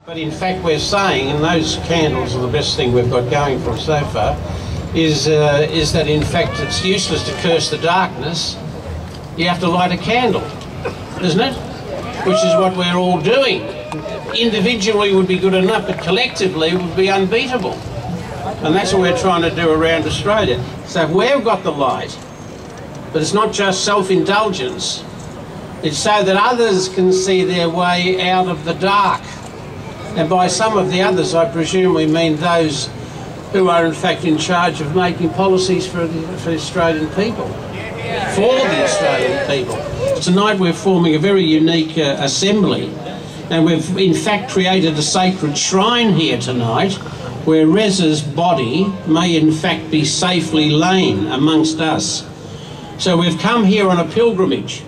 But in fact we're saying, and those candles are the best thing we've got going for us so far, is that in fact it's useless to curse the darkness. You have to light a candle, isn't it? Which is what we're all doing. Individually would be good enough, but collectively would be unbeatable. And that's what we're trying to do around Australia. So we've got the light, but it's not just self-indulgence. It's so that others can see their way out of the dark. And by some of the others, I presume we mean those who are in fact in charge of making policies for the Australian people, for the Australian people. Tonight we're forming a very unique assembly, and we've in fact created a sacred shrine here tonight where Reza's body may in fact be safely lain amongst us. So we've come here on a pilgrimage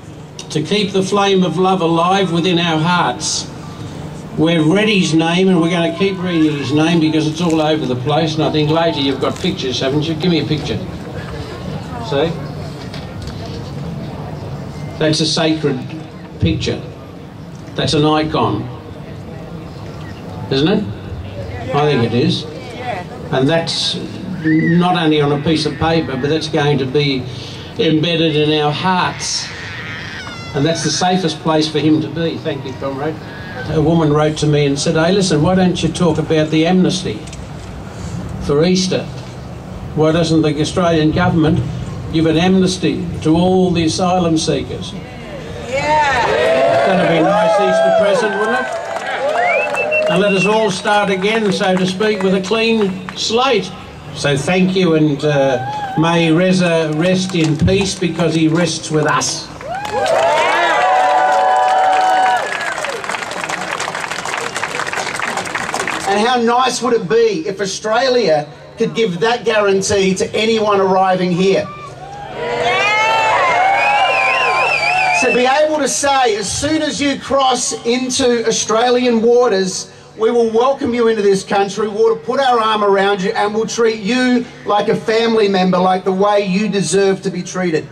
to keep the flame of love alive within our hearts. We've read his name, and we're going to keep reading his name because it's all over the place, and I think later you've got pictures, haven't you? Give me a picture. See? That's a sacred picture. That's an icon. Isn't it? I think it is. And that's not only on a piece of paper, but that's going to be embedded in our hearts. And that's the safest place for him to be. Thank you, comrade. A woman wrote to me and said, hey, listen, why don't you talk about the amnesty for Easter? Why doesn't the Australian government give an amnesty to all the asylum seekers? Yeah. That'd be a nice Easter present, wouldn't it? And let us all start again, so to speak, with a clean slate. So thank you, and may Reza rest in peace because he rests with us. And how nice would it be if Australia could give that guarantee to anyone arriving here? Yeah. To be able to say, as soon as you cross into Australian waters, we will welcome you into this country, we'll put our arm around you, and we'll treat you like a family member, like the way you deserve to be treated.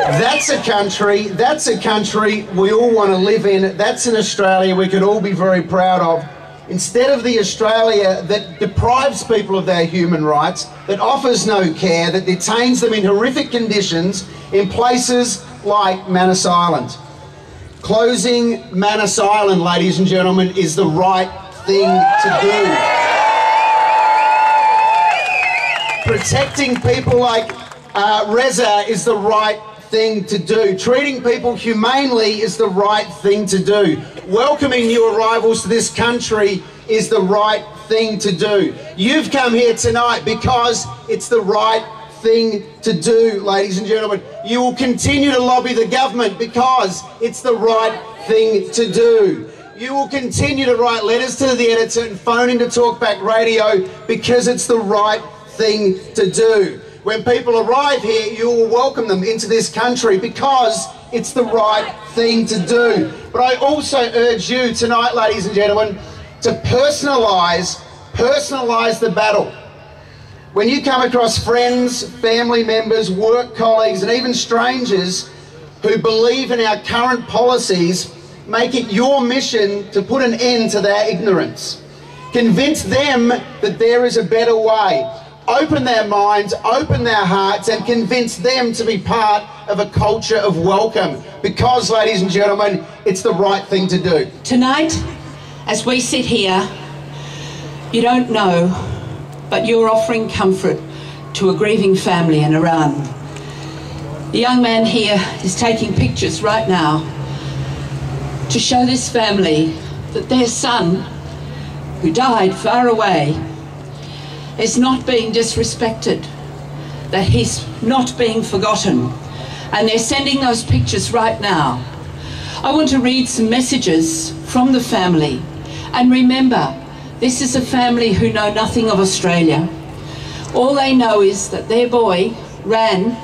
That's a country we all want to live in. That's an Australia we could all be very proud of. Instead of the Australia that deprives people of their human rights, that offers no care, that detains them in horrific conditions in places like Manus Island. Closing Manus Island, ladies and gentlemen, is the right thing to do. Protecting people like Reza is the right thing to do. Treating people humanely is the right thing to do. Welcoming new arrivals to this country is the right thing to do. You've come here tonight because it's the right thing to do, ladies and gentlemen. You will continue to lobby the government because it's the right thing to do. You will continue to write letters to the editor and phone into Talkback Radio because it's the right thing to do. When people arrive here, you will welcome them into this country because it's the right thing to do. But I also urge you tonight, ladies and gentlemen, to personalise the battle. When you come across friends, family members, work colleagues, and even strangers who believe in our current policies, make it your mission to put an end to their ignorance. Convince them that there is a better way. Open their minds, open their hearts, and convince them to be part of a culture of welcome. Because, ladies and gentlemen, it's the right thing to do. Tonight, as we sit here, you don't know, but you're offering comfort to a grieving family in Iran. The young man here is taking pictures right now to show this family that their son, who died far away, is not being disrespected, that he's not being forgotten, and they're sending those pictures right now. I want to read some messages from the family, and remember, this is a family who know nothing of Australia. All they know is that their boy ran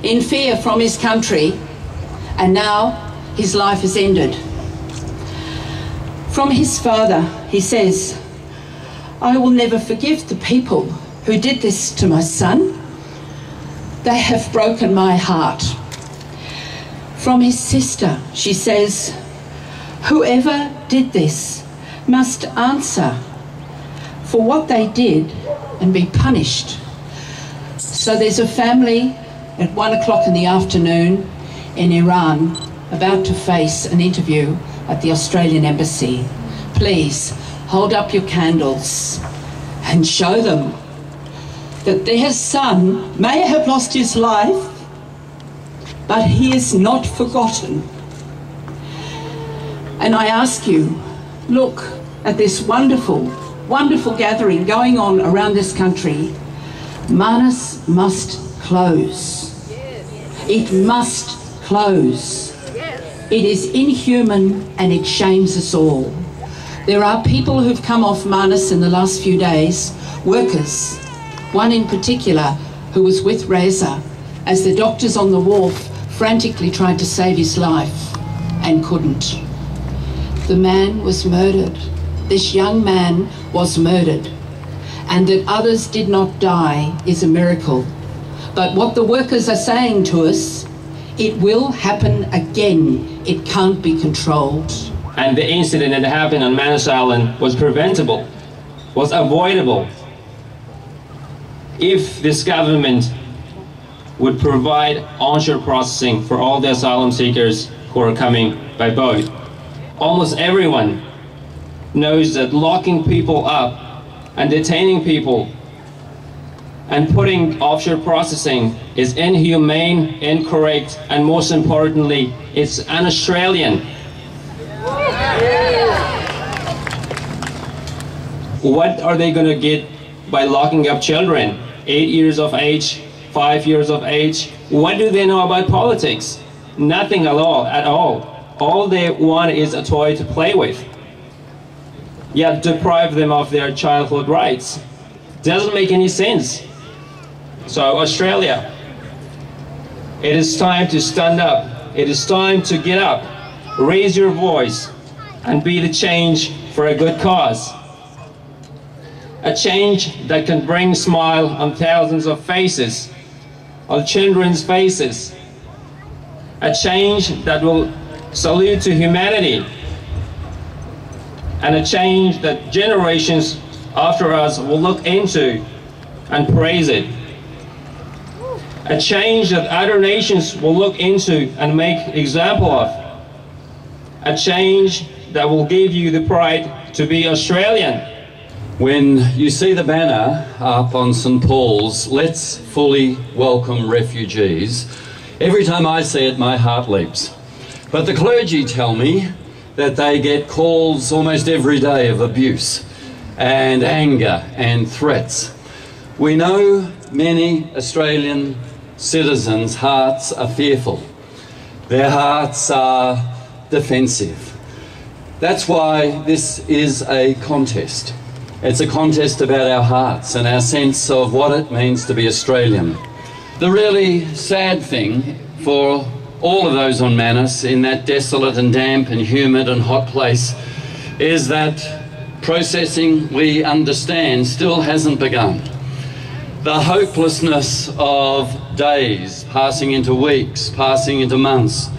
in fear from his country, and now his life is ended. From his father, he says, I will never forgive the people who did this to my son. They have broken my heart. From his sister, she says, whoever did this must answer for what they did and be punished. So there's a family at 1 o'clock in the afternoon in Iran about to face an interview at the Australian Embassy. Please hold up your candles and show them that their son may have lost his life, but he is not forgotten. And I ask you, look at this wonderful, wonderful gathering going on around this country. Manus must close. It must close. It is inhuman and it shames us all. There are people who've come off Manus in the last few days, workers, one in particular who was with Reza as the doctors on the wharf frantically tried to save his life and couldn't. The man was murdered. This young man was murdered. And that others did not die is a miracle. But what the workers are saying to us, it will happen again. It can't be controlled. And the incident that happened on Manus Island was preventable, was avoidable, if this government would provide onshore processing for all the asylum seekers who are coming by boat. Almost everyone knows that locking people up and detaining people and putting offshore processing is inhumane, incorrect, and most importantly, it's un-Australian. What are they going to get by locking up children? 8 years of age, 5 years of age? What do they know about politics? Nothing at all. All they want is a toy to play with. Yet deprive them of their childhood rights. Doesn't make any sense. So Australia, it is time to stand up. It is time to get up, raise your voice, and be the change for a good cause. A change that can bring a smile on thousands of faces, on children's faces. A change that will salute to humanity. And a change that generations after us will look into and praise it. A change that other nations will look into and make example of. A change that will give you the pride to be Australian. When you see the banner up on St Paul's, let's fully welcome refugees, every time I see it, my heart leaps. But the clergy tell me that they get calls almost every day of abuse and anger and threats. We know many Australian citizens' hearts are fearful. Their hearts are defensive. That's why this is a contest. It's a contest about our hearts and our sense of what it means to be Australian. The really sad thing for all of those on Manus in that desolate and damp and humid and hot place is that processing, we understand, still hasn't begun. The hopelessness of days passing into weeks, passing into months,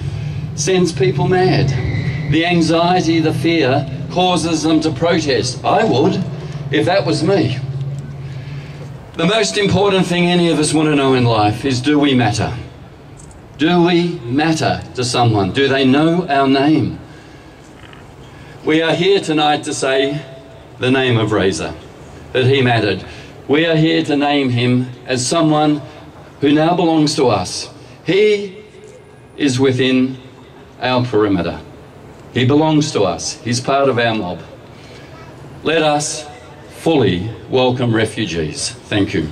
sends people mad. The anxiety, the fear causes them to protest. I would, if that was me. The most important thing any of us want to know in life is, do we matter? Do we matter to someone? Do they know our name? We are here tonight to say the name of Reza, that he mattered. We are here to name him as someone who now belongs to us. He is within our perimeter. He belongs to us. He's part of our mob. Let us fully welcome refugees. Thank you.